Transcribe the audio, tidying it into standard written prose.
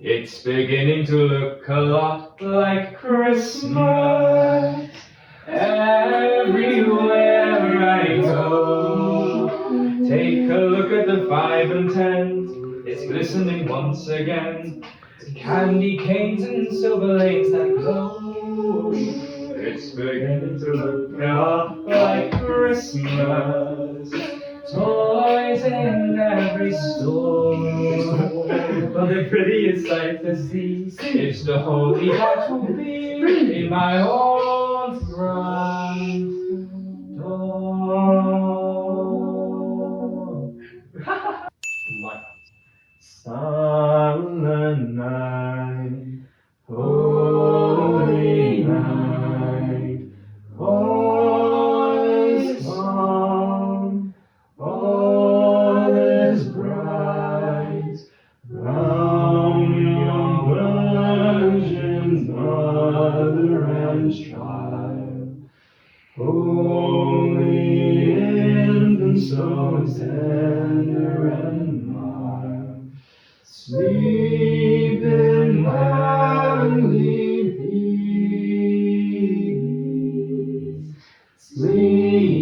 It's beginning to look a lot like Christmas everywhere I go. Take a look at the 5 and 10, it's glistening once again. Candy canes and silver lanes that glow. It's beginning to look a lot like Christmas. Toys in every store. But the prettiest sight to see is the holy that will be in my own front door. Silent night, holy night, all is calm, all is bright, round young virgins, mother and child, holy infant, so tender and mild. Sleep in heavenly peace. Sleep